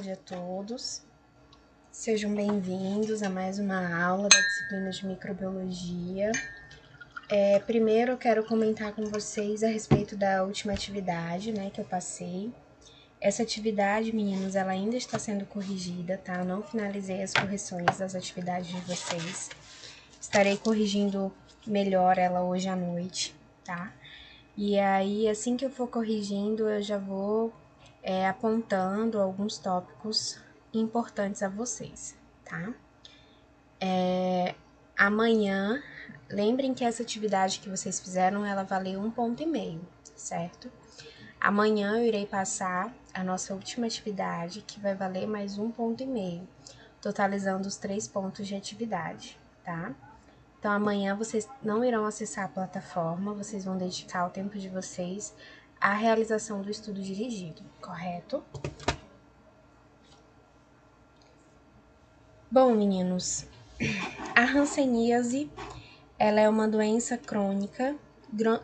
tarde a todos. Sejam bem-vindos a mais uma aula da disciplina de microbiologia. Primeiro eu quero comentar com vocês a respeito da última atividade, né, que eu passei. Essa atividade, meninos, ela ainda está sendo corrigida, tá? Eu não finalizei as correções das atividades de vocês. Estarei corrigindo melhor ela hoje à noite, tá? E aí, assim que eu for corrigindo, eu já vou apontando alguns tópicos importantes a vocês, tá? Amanhã, lembrem que essa atividade que vocês fizeram, ela valeu 1,5 ponto, certo? Amanhã eu irei passar a nossa última atividade, que vai valer mais 1,5 ponto, totalizando os 3 pontos de atividade, tá? Então, amanhã vocês não irão acessar a plataforma, vocês vão dedicar o tempo de vocês à realização do estudo dirigido, correto? Bom, meninos, a hanseníase, ela é uma doença crônica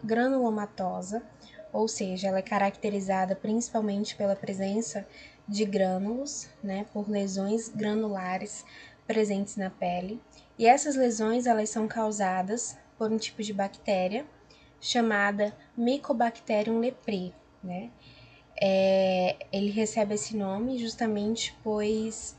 granulomatosa, ou seja, ela é caracterizada principalmente pela presença de grânulos, né, por lesões granulares presentes na pele. E essas lesões, elas são causadas por um tipo de bactéria chamada Mycobacterium leprae, né? Ele recebe esse nome justamente pois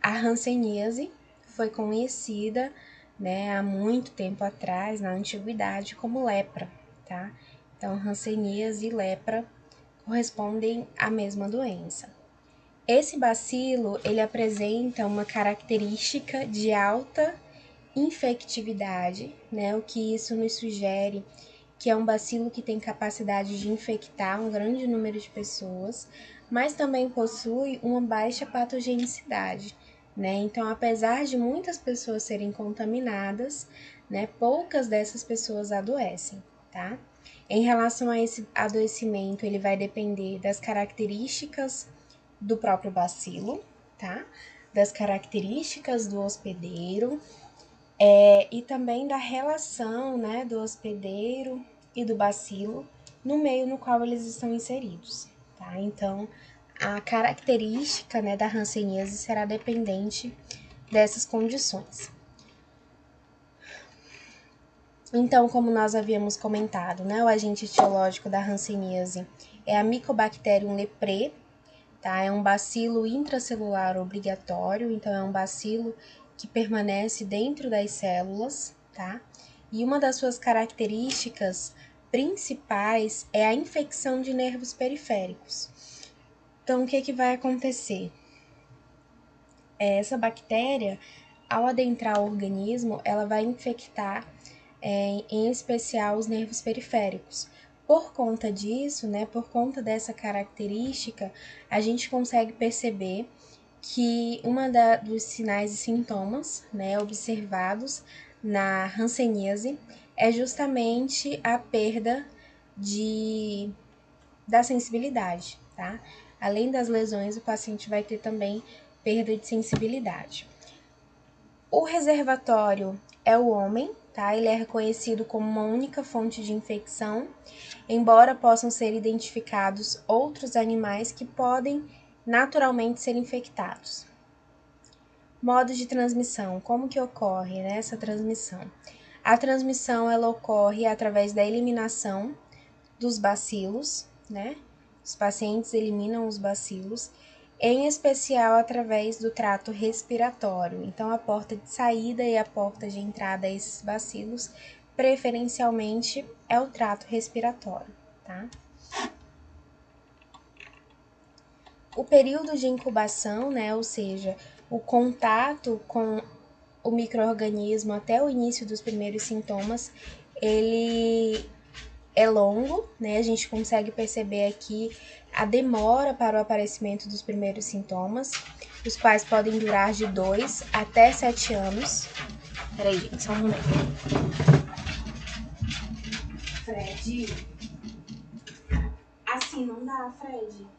a hanseníase foi conhecida, né, há muito tempo atrás, na antiguidade, como lepra, tá? Então, hanseníase e lepra correspondem à mesma doença. Esse bacilo, ele apresenta uma característica de alta infectividade, né? O que isso nos sugere que é um bacilo que tem capacidade de infectar um grande número de pessoas, mas também possui uma baixa patogenicidade, né? Então, apesar de muitas pessoas serem contaminadas, né, poucas dessas pessoas adoecem, tá? Em relação a esse adoecimento, ele vai depender das características do próprio bacilo, tá? Das características do hospedeiro, e também da relação, né, do hospedeiro e do bacilo no meio no qual eles estão inseridos, tá? Então, a característica, né, da hanseníase será dependente dessas condições. Então, como nós havíamos comentado, né, o agente etiológico da hanseníase é a Mycobacterium leprae, tá? É um bacilo intracelular obrigatório, então é um bacilo que permanece dentro das células, tá? E uma das suas características principais é a infecção de nervos periféricos. Então, o que vai acontecer? Essa bactéria, ao adentrar o organismo, ela vai infectar, em especial, os nervos periféricos. Por conta disso, né, por conta dessa característica, a gente consegue perceber que dos sinais e sintomas, né, observados na hanseníase é justamente a perda da sensibilidade, tá? Além das lesões, o paciente vai ter também perda de sensibilidade. O reservatório é o homem, tá? Ele é reconhecido como uma única fonte de infecção, embora possam ser identificados outros animais que podem naturalmente ser infectados. Modos de transmissão, como que ocorre, né, essa transmissão? A transmissão, ela ocorre através da eliminação dos bacilos, né? Os pacientes eliminam os bacilos, em especial através do trato respiratório. Então, a porta de saída e a porta de entrada a esses bacilos, preferencialmente, é o trato respiratório, tá? O período de incubação, né, ou seja, o contato com o micro-organismo até o início dos primeiros sintomas, ele é longo, né? A gente consegue perceber aqui a demora para o aparecimento dos primeiros sintomas, os quais podem durar de 2 até 7 anos. Peraí, gente, só um momento. Fred, assim não dá, Fred.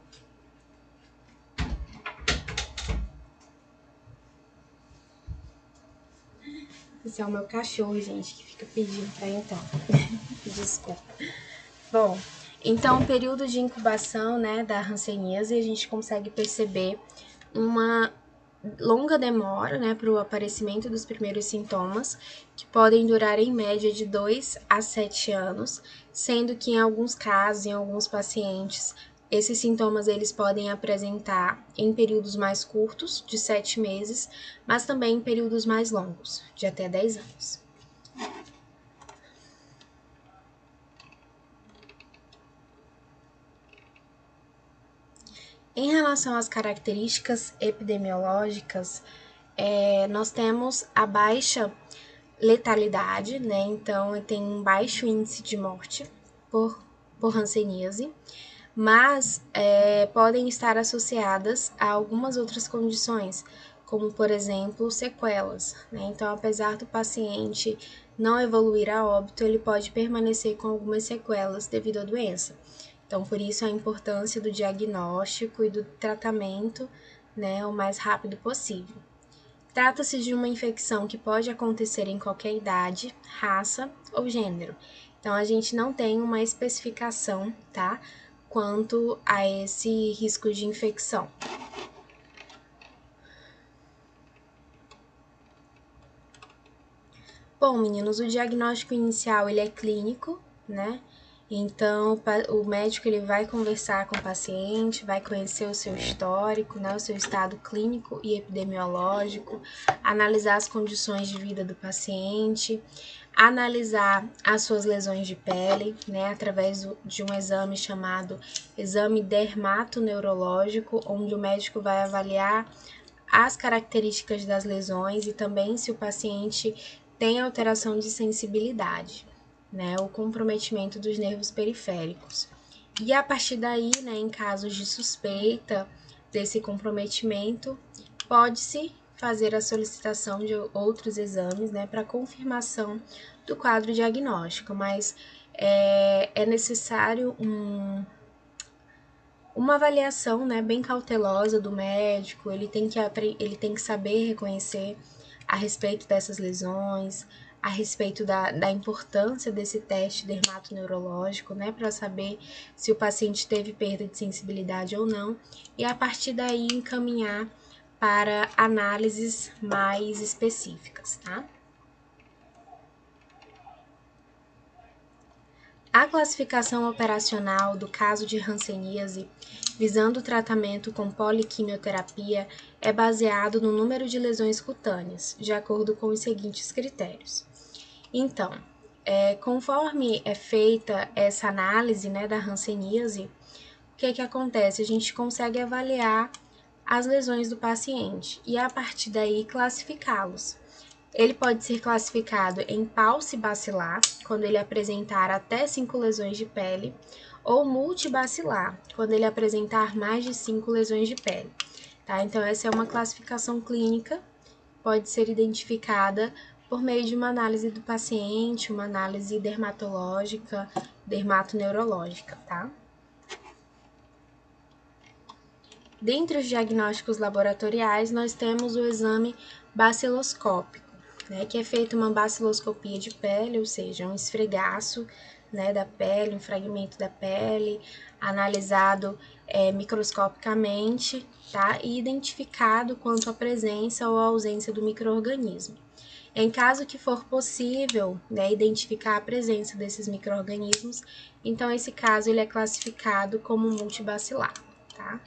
Esse é o meu cachorro, gente, que fica pedindo pra entrar. Desculpa. Bom, então o período de incubação, né, da hanseníase, a gente consegue perceber uma longa demora, né, para o aparecimento dos primeiros sintomas, que podem durar em média de 2 a 7 anos, sendo que em alguns casos, em alguns pacientes, esses sintomas eles podem apresentar em períodos mais curtos, de 7 meses, mas também em períodos mais longos, de até 10 anos. Em relação às características epidemiológicas, nós temos a baixa letalidade, né? Então, tem um baixo índice de morte por hanseníase, mas podem estar associadas a algumas outras condições, como, por exemplo, sequelas, né? Então, apesar do paciente não evoluir a óbito, ele pode permanecer com algumas sequelas devido à doença. Então, por isso a importância do diagnóstico e do tratamento, né, o mais rápido possível. Trata-se de uma infecção que pode acontecer em qualquer idade, raça ou gênero. Então, a gente não tem uma especificação, tá, quanto a esse risco de infecção. Bom, meninos, o diagnóstico inicial ele é clínico, né? Então, o médico ele vai conversar com o paciente, vai conhecer o seu histórico, né, o seu estado clínico e epidemiológico, analisar as condições de vida do paciente, analisar as suas lesões de pele, né, através de um exame chamado exame dermatoneurológico, onde o médico vai avaliar as características das lesões e também se o paciente tem alteração de sensibilidade, né, o comprometimento dos nervos periféricos. E a partir daí, né, em casos de suspeita desse comprometimento, pode-se fazer a solicitação de outros exames, né, para confirmação do quadro diagnóstico, mas é necessário uma avaliação, né, bem cautelosa do médico, ele tem que saber reconhecer a respeito dessas lesões, a respeito da importância desse teste dermatoneurológico, né, para saber se o paciente teve perda de sensibilidade ou não, e a partir daí encaminhar para análises mais específicas, tá? A classificação operacional do caso de hanseníase, visando o tratamento com poliquimioterapia, é baseado no número de lesões cutâneas, de acordo com os seguintes critérios. Então, conforme é feita essa análise, né, da hanseníase, o que acontece? A gente consegue avaliar as lesões do paciente e, a partir daí, classificá-los. Ele pode ser classificado em paucibacilar, quando ele apresentar até 5 lesões de pele, ou multibacilar, quando ele apresentar mais de 5 lesões de pele. Tá? Então, essa é uma classificação clínica, pode ser identificada por meio de uma análise do paciente, uma análise dermatológica, dermatoneurológica, tá? Dentre os diagnósticos laboratoriais, nós temos o exame baciloscópico, né, que é feita uma baciloscopia de pele, ou seja, um esfregaço, né, da pele, um fragmento da pele, analisado microscopicamente, tá, e identificado quanto à presença ou ausência do micro-organismo. Em caso que for possível, né, identificar a presença desses micro-organismos, então esse caso ele é classificado como multibacilar, tá?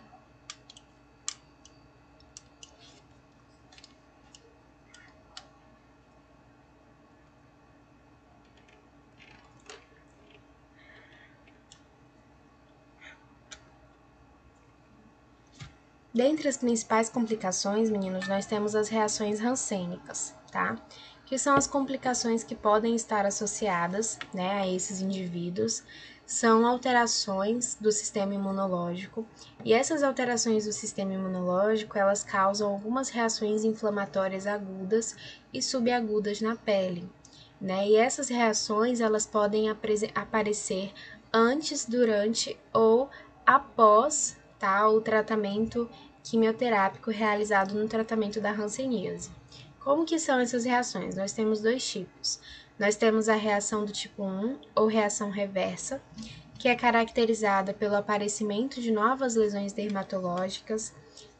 Dentre as principais complicações, meninos, nós temos as reações rancênicas, tá? Que são as complicações que podem estar associadas, né, a esses indivíduos. São alterações do sistema imunológico, e essas alterações do sistema imunológico, elas causam algumas reações inflamatórias agudas e subagudas na pele, né? E essas reações, elas podem aparecer antes, durante ou após, tá, o tratamento quimioterápico realizado no tratamento da hanseníase. Como que são essas reações? Nós temos dois tipos. Nós temos a reação do tipo 1, ou reação reversa, que é caracterizada pelo aparecimento de novas lesões dermatológicas,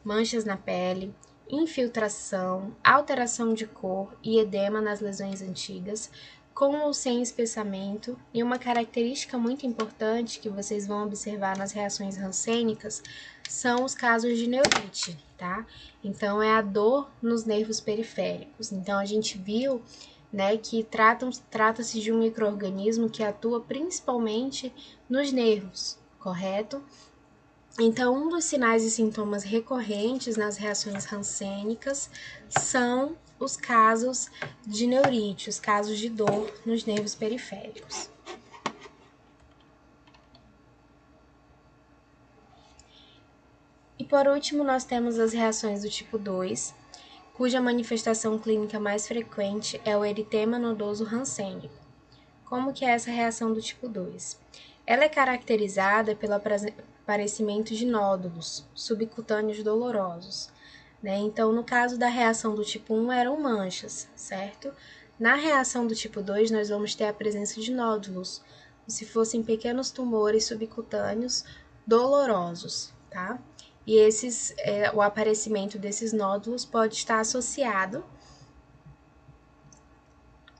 manchas na pele, infiltração, alteração de cor e edema nas lesões antigas, com ou sem espessamento, e uma característica muito importante que vocês vão observar nas reações rancênicas são os casos de neurite, tá? Então, é a dor nos nervos periféricos. Então, a gente viu, né, que trata-se de um micro-organismo que atua principalmente nos nervos, correto? Então, um dos sinais e sintomas recorrentes nas reações rancênicas são os casos de neurite, os casos de dor nos nervos periféricos. E por último, nós temos as reações do tipo 2, cuja manifestação clínica mais frequente é o eritema nodoso rancênico. Como que é essa reação do tipo 2? Ela é caracterizada pelo aparecimento de nódulos subcutâneos dolorosos, né? Então, no caso da reação do tipo 1, eram manchas, certo? Na reação do tipo 2, nós vamos ter a presença de nódulos, como se fossem pequenos tumores subcutâneos dolorosos, tá? E o aparecimento desses nódulos pode estar associado,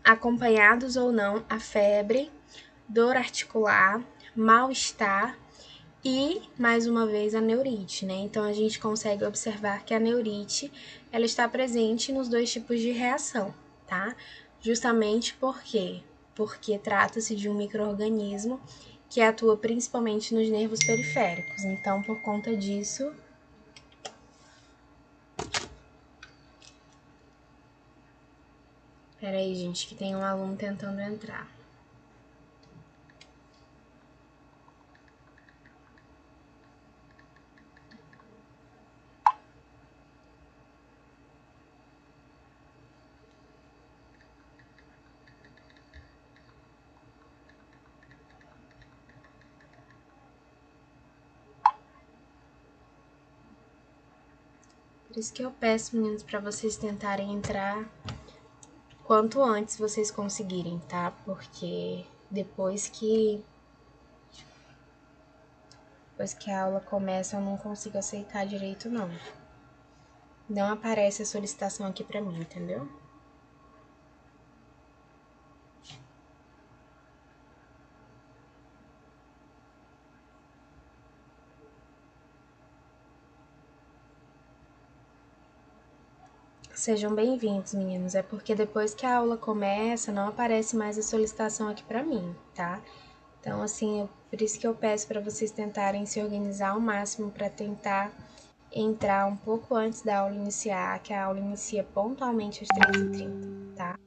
acompanhados ou não, a febre, dor articular, mal-estar e, mais uma vez, a neurite, né? Então, a gente consegue observar que a neurite, ela está presente nos dois tipos de reação, tá? Justamente porque trata-se de um micro-organismo que atua principalmente nos nervos periféricos. Então, por conta disso... Peraí, gente, que tem um aluno tentando entrar. Por isso que eu peço, meninos, para vocês tentarem entrar quanto antes vocês conseguirem, tá? Porque depois que a aula começa, eu não consigo aceitar direito, não. Não aparece a solicitação aqui pra mim, entendeu? Sejam bem-vindos, meninos. É porque depois que a aula começa, não aparece mais a solicitação aqui pra mim, tá? Então, assim, por isso que eu peço para vocês tentarem se organizar ao máximo para tentar entrar um pouco antes da aula iniciar, que a aula inicia pontualmente às 3h30, tá?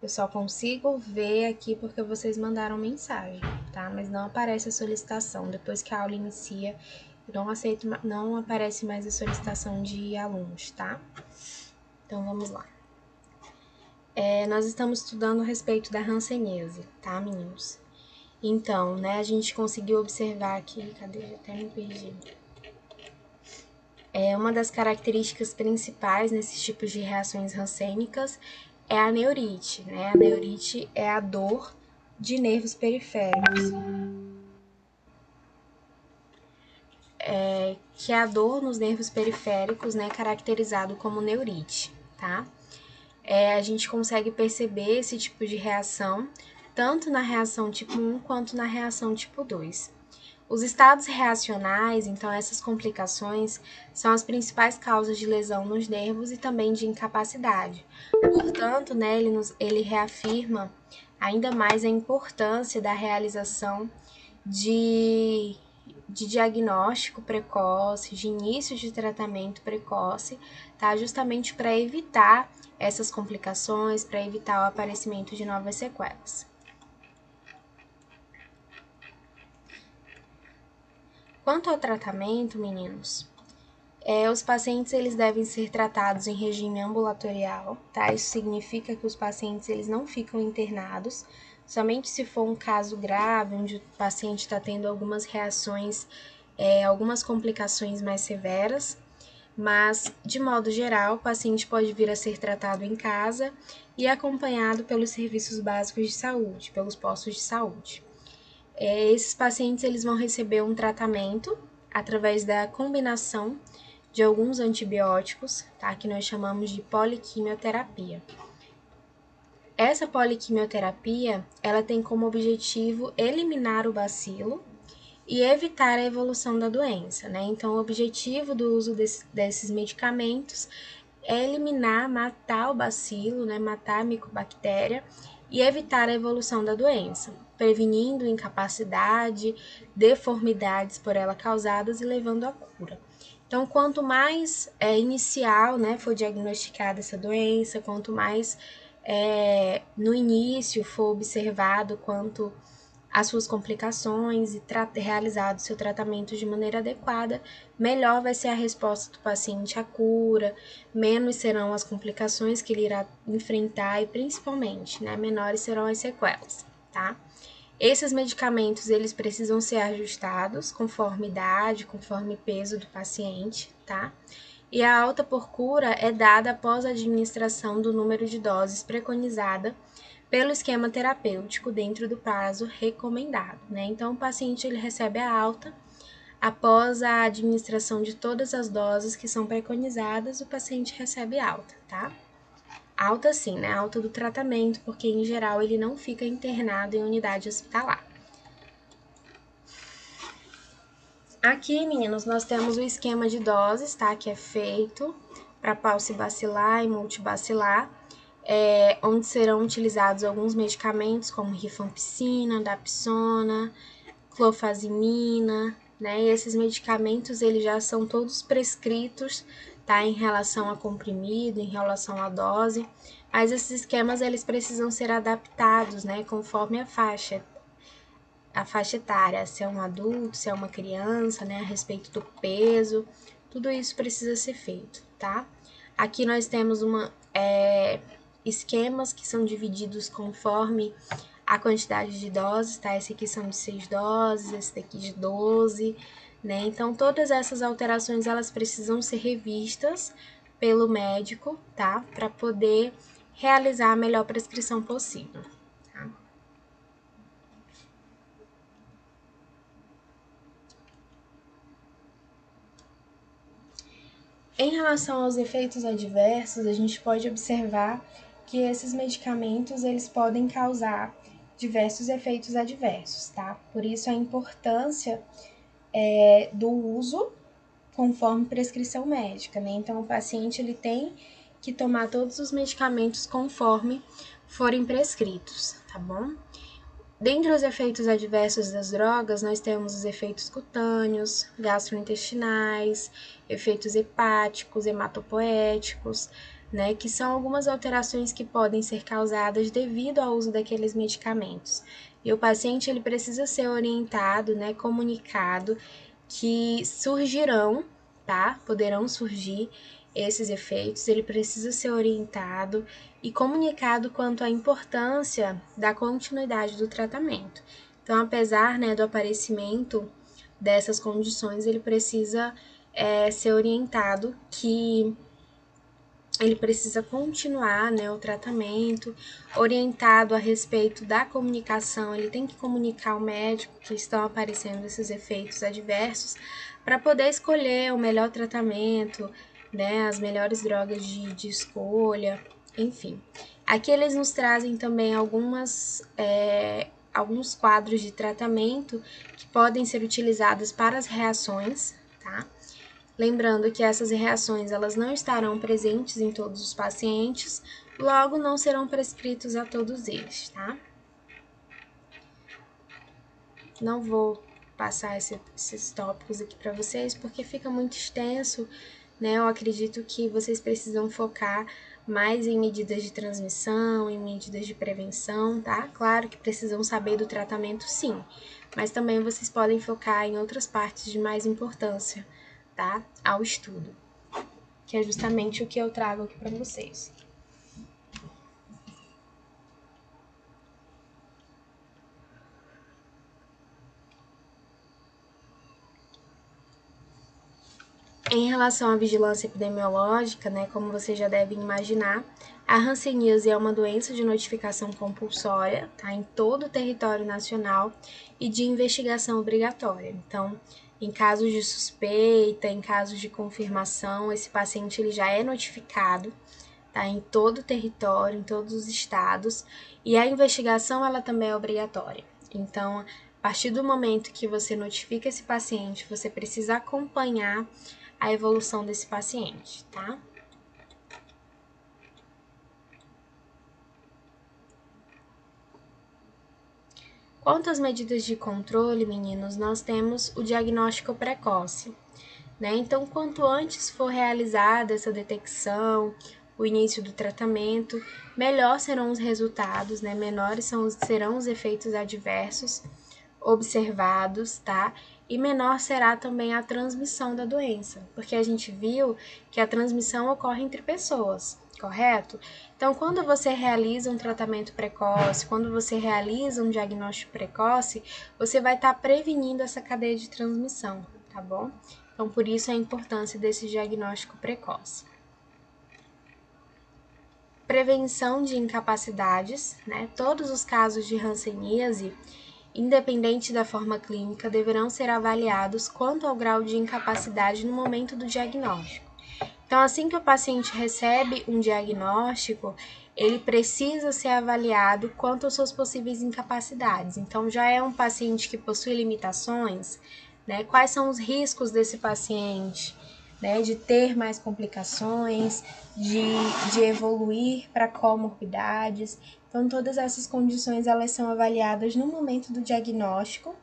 Eu só consigo ver aqui porque vocês mandaram mensagem, tá? Mas não aparece a solicitação. Depois que a aula inicia, não aparece mais a solicitação de alunos, tá? Então, vamos lá. Nós estamos estudando a respeito da hanseníase, tá, meninos? Então, né, a gente conseguiu observar aqui... Cadê? Até me perdi. Uma das características principais nesses tipos de reações rancênicas é a neurite, né? A neurite é a dor de nervos periféricos. Que é a dor nos nervos periféricos, né, caracterizado como neurite, tá? A gente consegue perceber esse tipo de reação tanto na reação tipo 1 quanto na reação tipo 2. Os estados reacionais, então essas complicações, são as principais causas de lesão nos nervos e também de incapacidade. Portanto, né, ele reafirma ainda mais a importância da realização de diagnóstico precoce, de início de tratamento precoce, tá? Justamente para evitar essas complicações, para evitar o aparecimento de novas sequelas. Quanto ao tratamento, meninos, os pacientes eles devem ser tratados em regime ambulatorial, tá? Isso significa que os pacientes eles não ficam internados, somente se for um caso grave, onde o paciente está tendo algumas reações, algumas complicações mais severas, mas, de modo geral, o paciente pode vir a ser tratado em casa e acompanhado pelos serviços básicos de saúde, pelos postos de saúde. Esses pacientes eles vão receber um tratamento através da combinação de alguns antibióticos, tá? Que nós chamamos de poliquimioterapia. Essa poliquimioterapia, ela tem como objetivo eliminar o bacilo e evitar a evolução da doença, né? Então, o objetivo do uso desses medicamentos é eliminar, matar o bacilo, né? Matar a micobactéria e evitar a evolução da doença, prevenindo incapacidade, deformidades por ela causadas e levando à cura. Então, quanto mais inicial, né, for diagnosticada essa doença, quanto mais no início for observado quanto as suas complicações e realizado seu tratamento de maneira adequada, melhor vai ser a resposta do paciente à cura, menos serão as complicações que ele irá enfrentar e principalmente, né, menores serão as sequelas, tá? Esses medicamentos, eles precisam ser ajustados conforme idade, conforme peso do paciente, tá? E a alta por cura é dada após a administração do número de doses preconizada pelo esquema terapêutico dentro do prazo recomendado, né? Então, o paciente ele recebe a alta após a administração de todas as doses que são preconizadas, o paciente recebe alta, tá? Alta sim, né? Alta do tratamento, porque em geral ele não fica internado em unidade hospitalar. Aqui, meninos, nós temos o esquema de doses, tá? Que é feito para paucibacilar e multibacilar, onde serão utilizados alguns medicamentos como rifampicina, dapsona, clofazimina, né? E esses medicamentos, eles já são todos prescritos, tá? Em relação a comprimido, em relação à dose, mas esses esquemas, eles precisam ser adaptados, né? Conforme a faixa etária, se é um adulto, se é uma criança, né, a respeito do peso, tudo isso precisa ser feito, tá? Aqui nós temos esquemas que são divididos conforme a quantidade de doses, tá? Esse aqui são de 6 doses, esse daqui de 12, né? Então, todas essas alterações, elas precisam ser revistas pelo médico, tá? Para poder realizar a melhor prescrição possível, tá? Em relação aos efeitos adversos, a gente pode observar que esses medicamentos eles podem causar diversos efeitos adversos, tá? Por isso a importância do uso conforme prescrição médica, né? Então o paciente ele tem que tomar todos os medicamentos conforme forem prescritos, tá bom? Dentre os efeitos adversos das drogas, nós temos os efeitos cutâneos, gastrointestinais, efeitos hepáticos, hematopoéticos, né, que são algumas alterações que podem ser causadas devido ao uso daqueles medicamentos. E o paciente ele precisa ser orientado, né, comunicado que surgirão, tá? Poderão surgir esses efeitos, ele precisa ser orientado e comunicado quanto à importância da continuidade do tratamento. Então, apesar, né, do aparecimento dessas condições, ele precisa ser orientado que ele precisa continuar, né, o tratamento, orientado a respeito da comunicação, ele tem que comunicar ao médico que estão aparecendo esses efeitos adversos para poder escolher o melhor tratamento, né, as melhores drogas de escolha, enfim. Aqui eles nos trazem também alguns quadros de tratamento que podem ser utilizados para as reações, tá? Lembrando que essas reações elas não estarão presentes em todos os pacientes, logo não serão prescritos a todos eles, tá? Não vou passar esses tópicos aqui para vocês porque fica muito extenso, né? Eu acredito que vocês precisam focar mais em medidas de transmissão, em medidas de prevenção, tá? Claro que precisam saber do tratamento, sim, mas também vocês podem focar em outras partes de mais importância, tá? Ao estudo, que é justamente o que eu trago aqui para vocês. Em relação à vigilância epidemiológica, né, como vocês já devem imaginar, a hanseníase é uma doença de notificação compulsória, tá, em todo o território nacional e de investigação obrigatória. Então, Em casos de suspeita, em casos de confirmação, esse paciente ele já é notificado, tá? Em todo o território, em todos os estados, e a investigação ela também é obrigatória. Então, a partir do momento que você notifica esse paciente, você precisa acompanhar a evolução desse paciente, tá? Quanto às medidas de controle, meninos, nós temos o diagnóstico precoce, né? Então, quanto antes for realizada essa detecção, o início do tratamento, melhor serão os resultados, né? Menores serão os efeitos adversos observados, tá? E menor será também a transmissão da doença, porque a gente viu que a transmissão ocorre entre pessoas, correto? Então, quando você realiza um tratamento precoce, quando você realiza um diagnóstico precoce, você vai estar prevenindo essa cadeia de transmissão, tá bom? Então, por isso a importância desse diagnóstico precoce. Prevenção de incapacidades, né? Todos os casos de hanseníase, independente da forma clínica, deverão ser avaliados quanto ao grau de incapacidade no momento do diagnóstico. Então, assim que o paciente recebe um diagnóstico, ele precisa ser avaliado quanto às suas possíveis incapacidades. Então, já é um paciente que possui limitações, né? Quais são os riscos desse paciente, né? De ter mais complicações, de evoluir para comorbidades. Então, todas essas condições, elas são avaliadas no momento do diagnóstico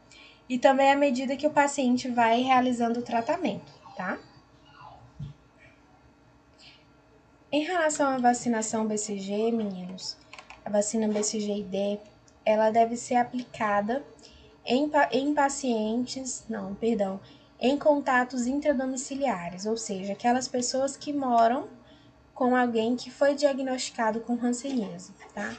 e também à medida que o paciente vai realizando o tratamento, tá? Em relação à vacinação BCG, meninos, a vacina BCG-ID, ela deve ser aplicada em contatos intradomiciliares, ou seja, aquelas pessoas que moram com alguém que foi diagnosticado com hanseníase, tá?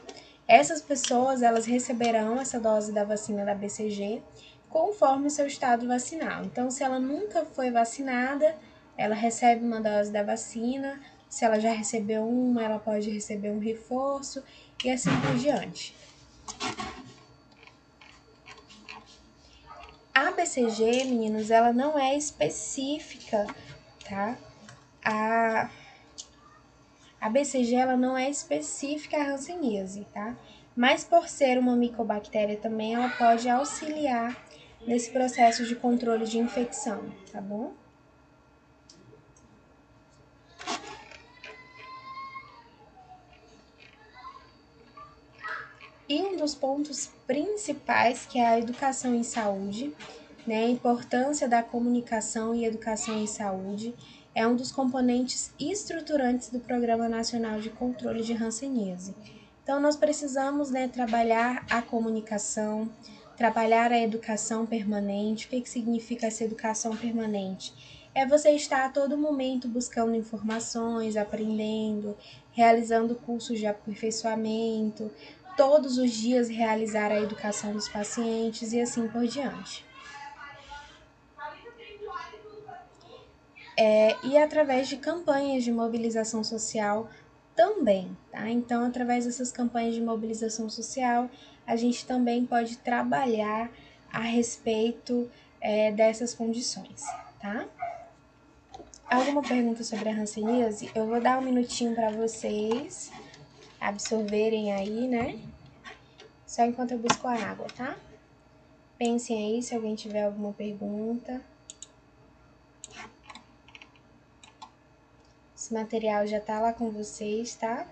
Essas pessoas, elas receberão essa dose da vacina da BCG conforme o seu estado vacinal. Então, se ela nunca foi vacinada, ela recebe uma dose da vacina. Se ela já recebeu uma, ela pode receber um reforço e assim por diante. A BCG, meninos, ela não é específica, tá? A BCG ela não é específica à hanseníase, tá? Mas por ser uma micobactéria também, ela pode auxiliar nesse processo de controle de infecção, tá bom? E um dos pontos principais que é a educação em saúde, né? A importância da comunicação e educação em saúde é um dos componentes estruturantes do Programa Nacional de Controle de Hanseníase. Então, nós precisamos, né, trabalhar a comunicação, trabalhar a educação permanente. O que significa essa educação permanente? É você estar a todo momento buscando informações, aprendendo, realizando cursos de aperfeiçoamento, todos os dias realizar a educação dos pacientes e assim por diante. E através de campanhas de mobilização social também, tá? Então, através dessas campanhas de mobilização social, a gente também pode trabalhar a respeito dessas condições, tá? Alguma pergunta sobre a hanseníase? Eu vou dar um minutinho para vocês absorverem aí, né? Só enquanto eu busco a água, tá? Pensem aí se alguém tiver alguma pergunta. Esse material já tá lá com vocês, tá?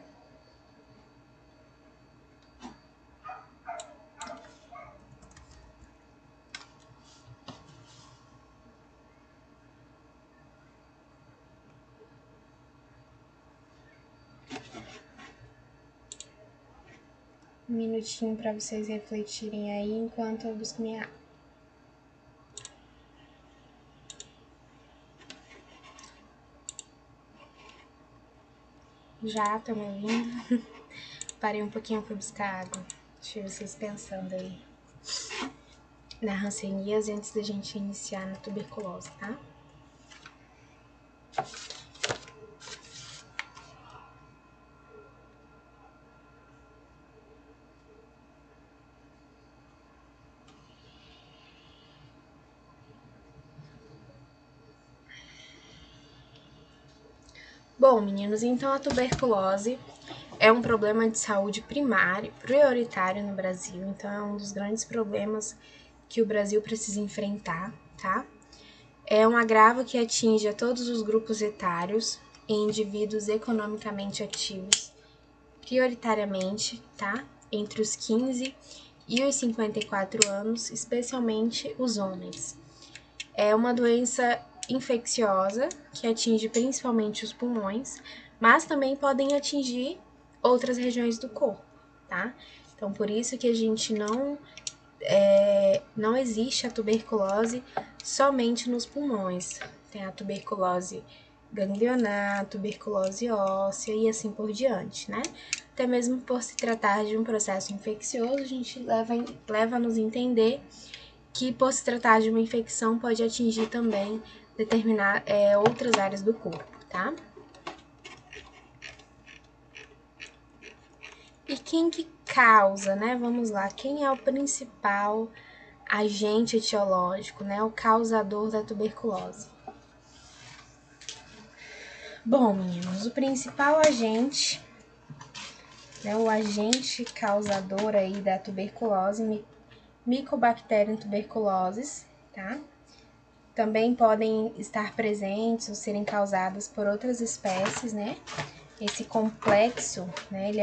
Um minutinho para vocês refletirem aí enquanto eu busco minha água. Já, tô me ouvindo? Parei um pouquinho para buscar água. Deixa eu ver vocês pensando aí na hanseníase antes da gente iniciar na tuberculose, tá? Bom, meninos, então a tuberculose é um problema de saúde primário, prioritário no Brasil, então é um dos grandes problemas que o Brasil precisa enfrentar, tá? É um agravo que atinge a todos os grupos etários e indivíduos economicamente ativos, prioritariamente, tá? Entre os 15 e os 54 anos, especialmente os homens. É uma doença infecciosa que atinge principalmente os pulmões, mas também podem atingir outras regiões do corpo, tá? Então, por isso que a gente não existe a tuberculose somente nos pulmões. Tem a tuberculose ganglionar, tuberculose óssea e assim por diante, né? Até mesmo por se tratar de um processo infeccioso, a gente leva a nos entender que por se tratar de uma infecção pode atingir também determinar outras áreas do corpo, tá? E quem que causa, né? Vamos lá, quem é o principal agente etiológico, né? O causador da tuberculose? Bom, meninos, o principal agente, né? O agente causador aí da tuberculose, Mycobacterium tuberculosis, tá? Também podem estar presentes ou serem causadas por outras espécies, né? Esse complexo, né, ele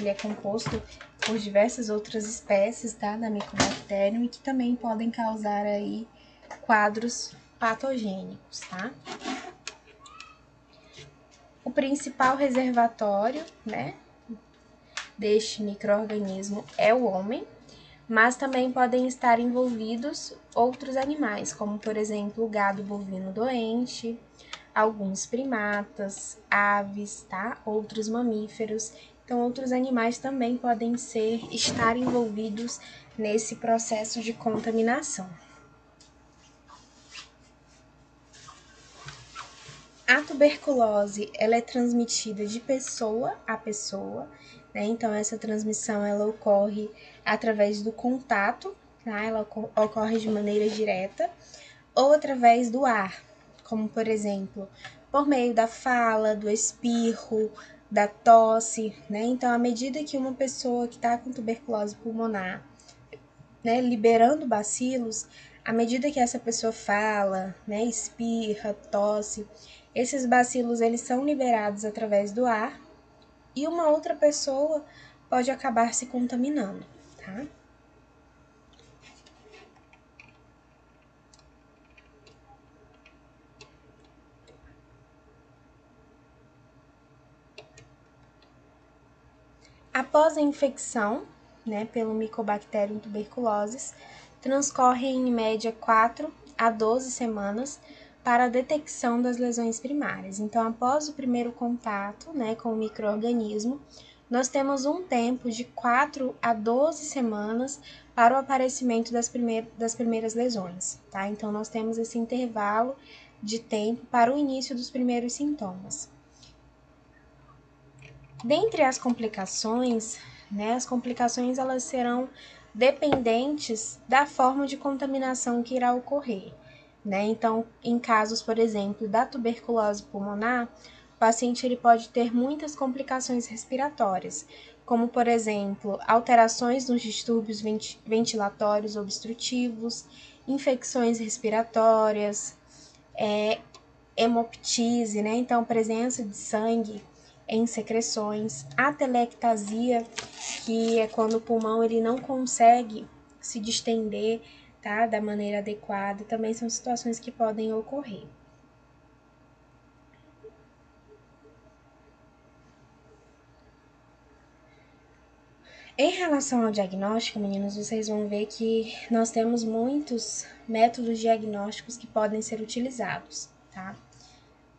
é composto por diversas outras espécies, tá, da Mycobacterium e que também podem causar aí quadros patogênicos, tá? O principal reservatório, né, deste micro-organismo é o homem, mas também podem estar envolvidos outros animais, como por exemplo o gado bovino doente, alguns primatas, aves, tá? Outros mamíferos. Então, outros animais também podem estar envolvidos nesse processo de contaminação. A tuberculose, ela é transmitida de pessoa a pessoa, né? Então, essa transmissão, ela ocorre através do contato, tá? Ela ocorre de maneira direta, ou através do ar, como, por exemplo, por meio da fala, do espirro, da tosse, né? Então, à medida que uma pessoa que está com tuberculose pulmonar, né, liberando bacilos, à medida que essa pessoa fala, né, espirra, tosse, esses bacilos eles são liberados através do ar e uma outra pessoa pode acabar se contaminando, tá? Após a infecção, né, pelo Mycobacterium tuberculosis, transcorrem em média 4 a 12 semanas para a detecção das lesões primárias. Então, após o primeiro contato, né, com o micro-organismo, nós temos um tempo de 4 a 12 semanas para o aparecimento das primeiras lesões, tá? Então, nós temos esse intervalo de tempo para o início dos primeiros sintomas. Dentre as complicações, né, as complicações elas serão dependentes da forma de contaminação que irá ocorrer, né? Então, em casos, por exemplo, da tuberculose pulmonar, o paciente ele pode ter muitas complicações respiratórias, como, por exemplo, alterações nos distúrbios ventilatórios obstrutivos, infecções respiratórias, hemoptise, né? Então, presença de sangue em secreções, atelectasia, que é quando o pulmão ele não consegue se distender, tá, da maneira adequada, também são situações que podem ocorrer. Em relação ao diagnóstico, meninos, vocês vão ver que nós temos muitos métodos diagnósticos que podem ser utilizados, tá?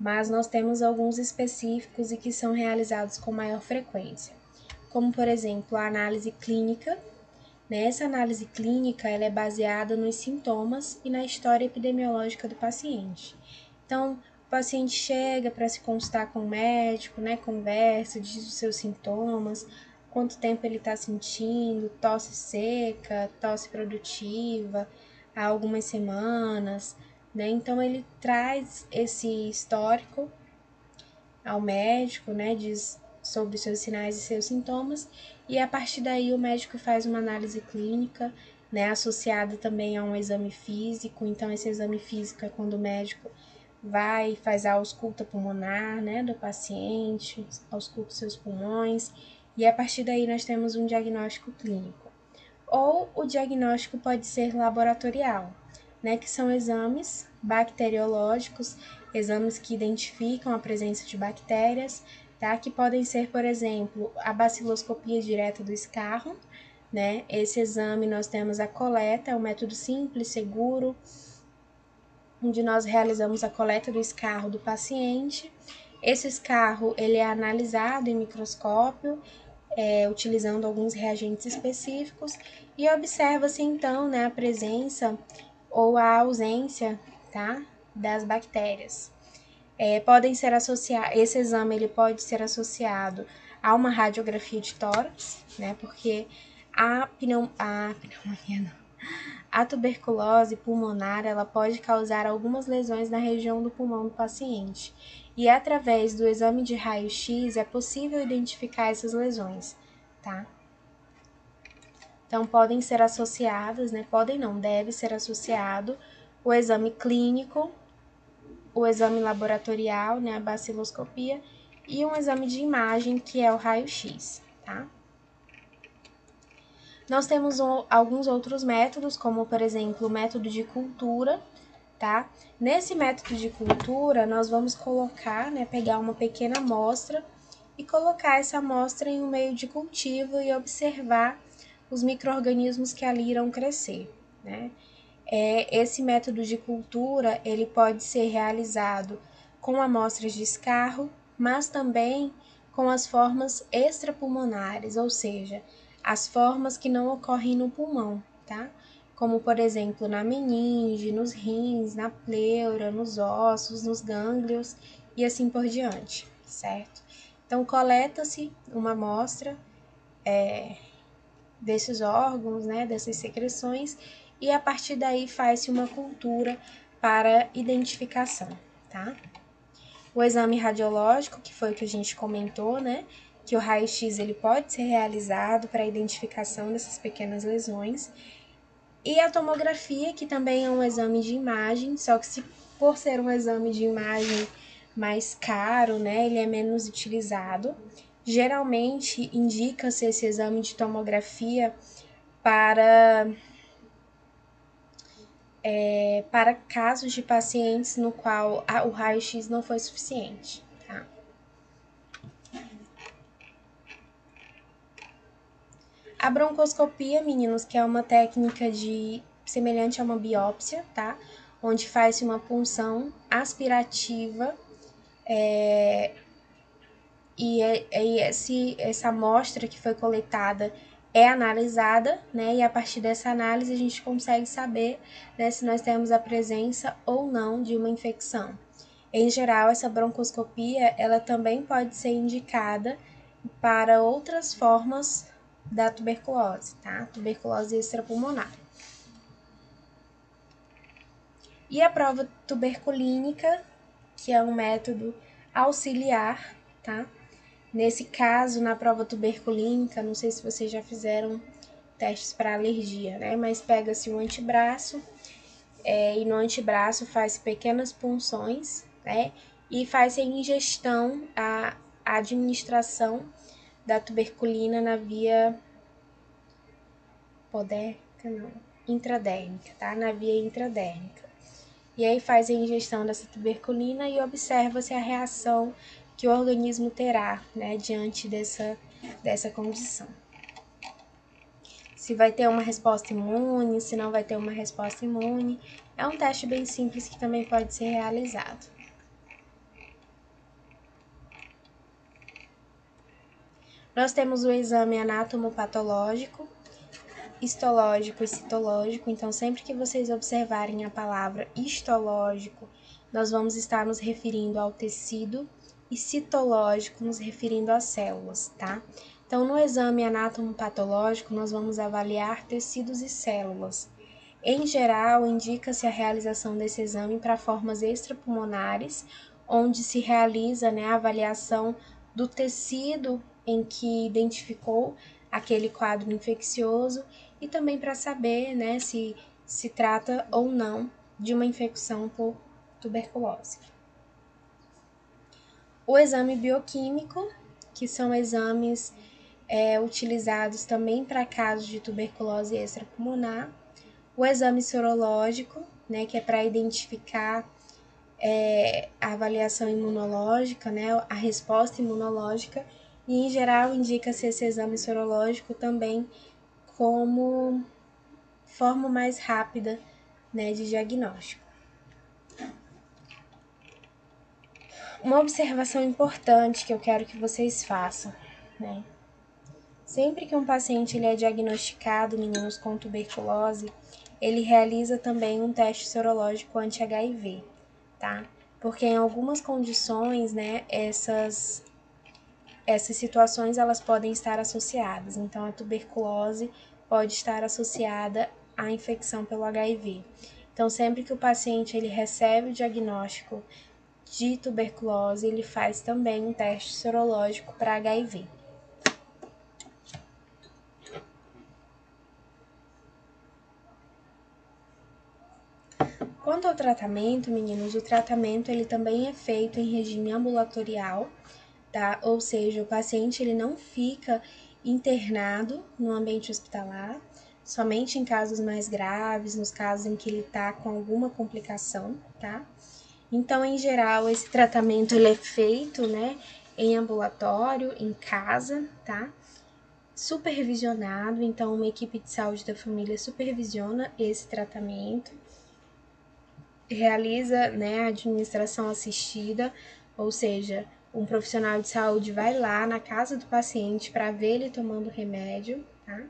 Mas nós temos alguns específicos e que são realizados com maior frequência, como por exemplo a análise clínica. Nessa análise clínica, ela é baseada nos sintomas e na história epidemiológica do paciente. Então, o paciente chega para se consultar com o médico, né, conversa, diz os seus sintomas, quanto tempo ele está sentindo, tosse seca, tosse produtiva, há algumas semanas, né? Então, ele traz esse histórico ao médico, né, diz sobre os seus sinais e seus sintomas, e a partir daí o médico faz uma análise clínica, né, associada também a um exame físico. Então, esse exame físico é quando o médico vai, faz a ausculta pulmonar, né, do paciente, ausculta seus pulmões, e a partir daí nós temos um diagnóstico clínico. Ou o diagnóstico pode ser laboratorial, né, que são exames bacteriológicos, exames que identificam a presença de bactérias, tá, que podem ser, por exemplo, a baciloscopia direta do escarro, né. Esse exame nós temos a coleta, é um método simples, seguro, onde nós realizamos a coleta do escarro do paciente. Esse escarro ele é analisado em microscópio, utilizando alguns reagentes específicos, e observa-se então, né, a presença ou a ausência, tá, das bactérias. Podem ser associados, esse exame ele pode ser associado a uma radiografia de tórax, né, porque a pneumonia não, a tuberculose pulmonar, ela pode causar algumas lesões na região do pulmão do paciente. E através do exame de raio-x é possível identificar essas lesões, tá? Então podem ser associadas, né? Podem não, deve ser associado o exame clínico, o exame laboratorial, né, a baciloscopia, e um exame de imagem que é o raio-x, tá? Nós temos alguns outros métodos, como por exemplo o método de cultura, tá? Nesse método de cultura, nós vamos colocar, né, pegar uma pequena amostra e colocar essa amostra em um meio de cultivo e observar os micro-organismos que ali irão crescer, né? Esse método de cultura, ele pode ser realizado com amostras de escarro, mas também com as formas extrapulmonares, ou seja, as formas que não ocorrem no pulmão, tá? Como, por exemplo, na meninge, nos rins, na pleura, nos ossos, nos gânglios e assim por diante, certo? Então, coleta-se uma amostra desses órgãos, né, dessas secreções, e a partir daí faz-se uma cultura para identificação, tá? O exame radiológico, que foi o que a gente comentou, né, que o raio-x ele pode ser realizado para a identificação dessas pequenas lesões, e a tomografia, que também é um exame de imagem, só que se por ser um exame de imagem mais caro, né, ele é menos utilizado. Geralmente indica-se esse exame de tomografia para para casos de pacientes no qual o raio-x não foi suficiente, tá? A broncoscopia, meninos, que é uma técnica semelhante a uma biópsia, tá? Onde faz uma punção aspirativa essa amostra que foi coletada é analisada, né? E a partir dessa análise a gente consegue saber, né, se nós temos a presença ou não de uma infecção. Em geral, essa broncoscopia, ela também pode ser indicada para outras formas da tuberculose, tá? Tuberculose extrapulmonar. E a prova tuberculínica, que é um método auxiliar, tá? Nesse caso, na prova tuberculínica, não sei se vocês já fizeram testes para alergia, né? Mas pega-se o antebraço e no antebraço faz pequenas punções, né? E faz a ingestão, a administração da tuberculina na via podérmica, não, intradérmica, tá? Na via intradérmica. E aí faz a ingestão dessa tuberculina e observa-se a reação que o organismo terá, né, diante dessa condição. Se vai ter uma resposta imune, se não vai ter uma resposta imune. É um teste bem simples que também pode ser realizado. Nós temos o exame anatomopatológico, histológico e citológico. Então, sempre que vocês observarem a palavra histológico, nós vamos estar nos referindo ao tecido, e citológico nos referindo às células, tá? Então, no exame anatomopatológico, nós vamos avaliar tecidos e células. Em geral, indica-se a realização desse exame para formas extrapulmonares onde se realiza, né, a avaliação do tecido em que identificou aquele quadro infeccioso e também para saber, né, se se trata ou não de uma infecção por tuberculose. O exame bioquímico, que são exames utilizados também para casos de tuberculose extrapulmonar. O exame sorológico, né, que é para identificar a avaliação imunológica, né, a resposta imunológica, e em geral indica-se esse exame sorológico também como forma mais rápida, né, de diagnóstico. Uma observação importante que eu quero que vocês façam, né? Sempre que um paciente ele é diagnosticado, meninos, com tuberculose, ele realiza também um teste sorológico anti-HIV, tá? Porque em algumas condições, né, essas situações elas podem estar associadas. Então, a tuberculose pode estar associada à infecção pelo HIV. Então, sempre que o paciente ele recebe o diagnóstico de tuberculose, ele faz também um teste sorológico para HIV. Quanto ao tratamento, meninos, o tratamento ele também é feito em regime ambulatorial, tá? Ou seja, o paciente ele não fica internado no ambiente hospitalar, somente em casos mais graves, nos casos em que ele tá com alguma complicação, tá? Então, em geral, esse tratamento ele é feito, né, em ambulatório, em casa, tá? Supervisionado, então uma equipe de saúde da família supervisiona esse tratamento, realiza, né, a administração assistida, ou seja, um profissional de saúde vai lá na casa do paciente para ver ele tomando remédio, tá?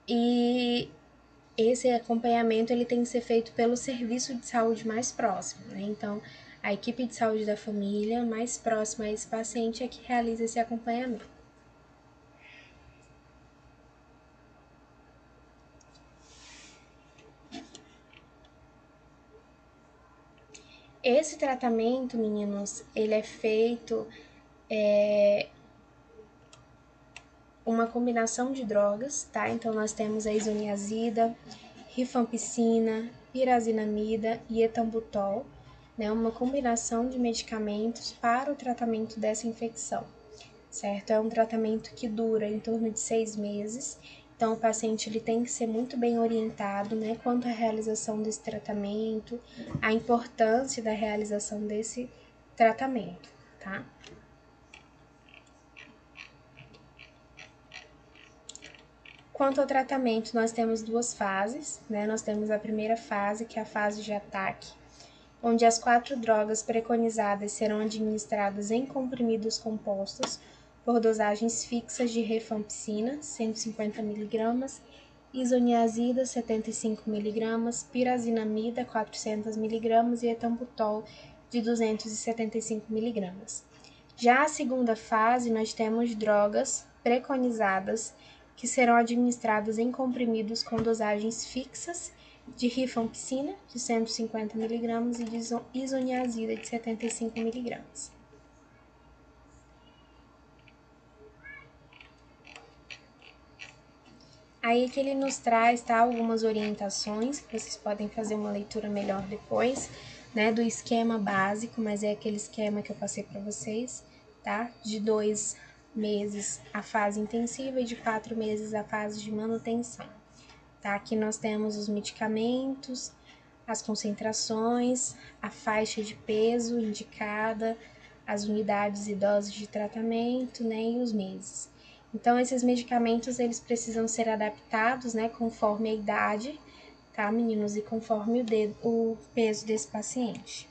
E esse acompanhamento ele tem que ser feito pelo serviço de saúde mais próximo, né? Então, a equipe de saúde da família mais próxima a esse paciente é que realiza esse acompanhamento. Esse tratamento, meninos, ele é feito uma combinação de drogas, tá? Então, nós temos a isoniazida, rifampicina, pirazinamida e etambutol, né? Uma combinação de medicamentos para o tratamento dessa infecção, certo? É um tratamento que dura em torno de 6 meses, então o paciente ele tem que ser muito bem orientado, né, quanto à realização desse tratamento, a importância da realização desse tratamento, tá? Quanto ao tratamento, nós temos duas fases, né? Nós temos a primeira fase, que é a fase de ataque, onde as 4 drogas preconizadas serão administradas em comprimidos compostos por dosagens fixas de rifampicina, 150 mg, isoniazida, 75 mg, pirazinamida, 400 mg e etambutol, de 275 mg. Já a segunda fase, nós temos drogas preconizadas que serão administradas em comprimidos com dosagens fixas de rifampicina, de 150 mg, e de isoniazida, de 75 mg. Aí que ele nos traz, tá, algumas orientações, que vocês podem fazer uma leitura melhor depois, né, do esquema básico, mas é aquele esquema que eu passei para vocês, tá? De 2 meses a fase intensiva e de 4 meses a fase de manutenção, tá? Aqui nós temos os medicamentos, as concentrações, a faixa de peso indicada, as unidades e doses de tratamento, né, e os meses. Então, esses medicamentos, eles precisam ser adaptados, né, conforme a idade, tá, meninos? E conforme o peso desse paciente.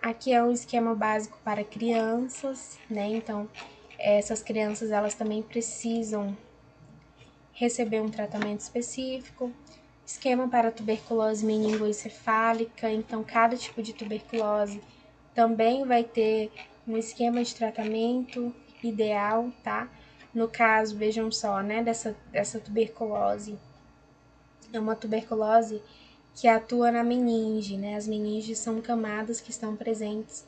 Aqui é um esquema básico para crianças, né? Então, essas crianças, elas também precisam receber um tratamento específico. Esquema para tuberculose meningoencefálica, então cada tipo de tuberculose também vai ter um esquema de tratamento ideal, tá? No caso, vejam só, né, dessa tuberculose, É uma tuberculose que atua na meninge, né? As meninges são camadas que estão presentes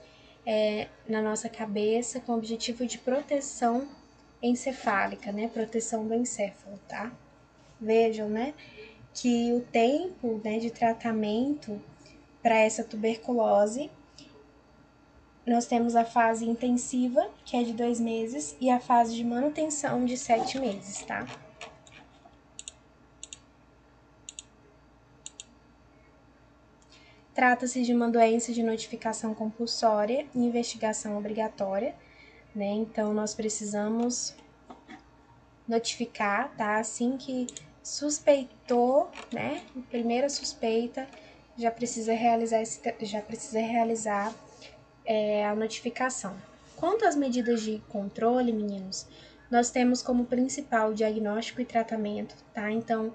na nossa cabeça com o objetivo de proteção encefálica, né? Proteção do encéfalo, tá? Vejam, né? Que o tempo, né, de tratamento para essa tuberculose, nós temos a fase intensiva, que é de 2 meses, e a fase de manutenção de 7 meses, tá? Trata-se de uma doença de notificação compulsória e investigação obrigatória, né? Então, nós precisamos notificar, tá? Assim que suspeitou, né? Primeira suspeita, já precisa realizar a notificação. Quanto às medidas de controle, meninos, nós temos como principal diagnóstico e tratamento, tá? Então,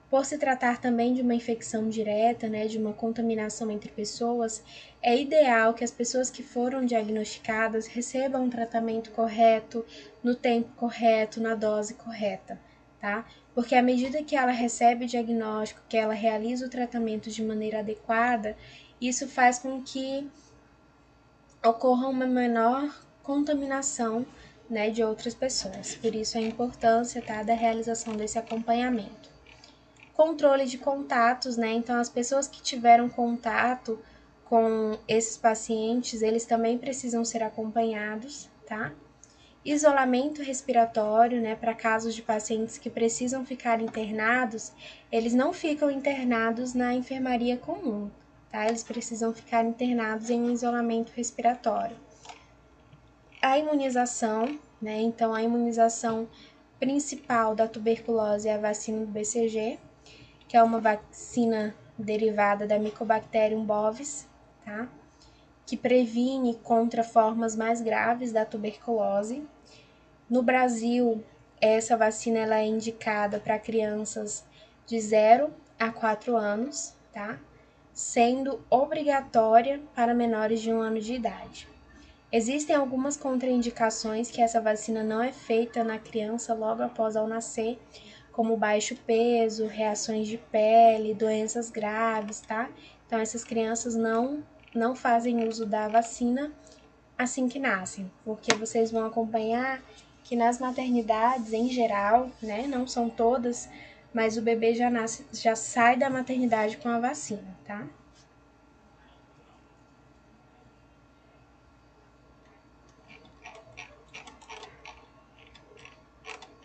por se tratar também de uma infecção direta, né, de uma contaminação entre pessoas, é ideal que as pessoas que foram diagnosticadas recebam um tratamento correto, no tempo correto, na dose correta, tá? Porque à medida que ela recebe o diagnóstico, que ela realiza o tratamento de maneira adequada, isso faz com que ocorra uma menor contaminação, né, de outras pessoas. Por isso a importância, tá, da realização desse acompanhamento. Controle de contatos, né? Então as pessoas que tiveram contato com esses pacientes, eles também precisam ser acompanhados, tá? Isolamento respiratório, né, para casos de pacientes que precisam ficar internados, eles não ficam internados na enfermaria comum, tá? Eles precisam ficar internados em um isolamento respiratório. A imunização, né? Então, a imunização principal da tuberculose é a vacina do BCG, que é uma vacina derivada da Mycobacterium bovis, tá? Que previne contra formas mais graves da tuberculose. No Brasil, essa vacina ela é indicada para crianças de 0 a 4 anos, tá? Sendo obrigatória para menores de 1 ano de idade. Existem algumas contraindicações que essa vacina não é feita na criança logo após ao nascer, como baixo peso, reações de pele, doenças graves, tá? Então, essas crianças não fazem uso da vacina assim que nascem, porque vocês vão acompanhar que nas maternidades em geral, né, não são todas, mas o bebê já sai da maternidade com a vacina, tá?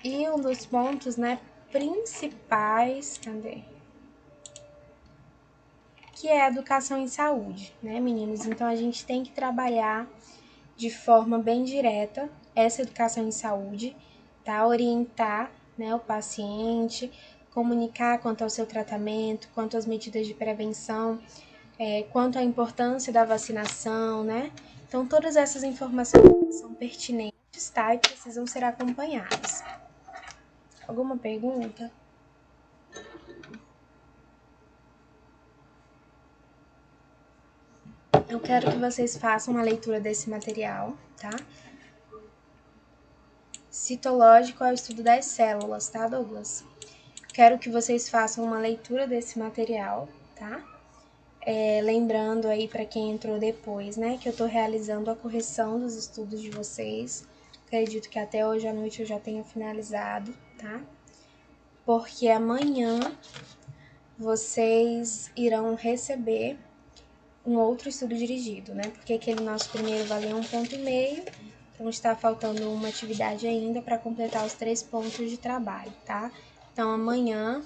E um dos pontos, né, principais, cadê? Que é a educação em saúde, né, meninos? Então a gente tem que trabalhar de forma bem direta essa educação em saúde, tá? Orientar, né, o paciente, comunicar quanto ao seu tratamento, quanto às medidas de prevenção, quanto à importância da vacinação, né? Então todas essas informações são pertinentes, tá? E precisam ser acompanhadas. Alguma pergunta? Eu quero que vocês façam uma leitura desse material, tá? Citológico é o estudo das células, tá, Douglas? Quero que vocês façam uma leitura desse material, tá? Lembrando aí para quem entrou depois, né, que eu tô realizando a correção dos estudos de vocês. Acredito que até hoje à noite eu já tenha finalizado, tá? Porque amanhã vocês irão receber um outro estudo dirigido, né? Porque aquele nosso primeiro valeu 1,5 ponto, então está faltando uma atividade ainda para completar os 3 pontos de trabalho, tá? Então amanhã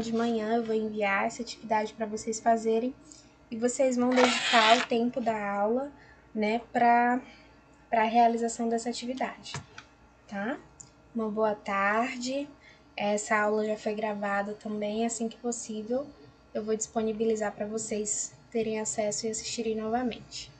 de manhã eu vou enviar essa atividade para vocês fazerem e vocês vão dedicar o tempo da aula, né, para a realização dessa atividade, tá? Uma boa tarde. Essa aula já foi gravada também, assim que possível, eu vou disponibilizar para vocês terem acesso e assistirem novamente.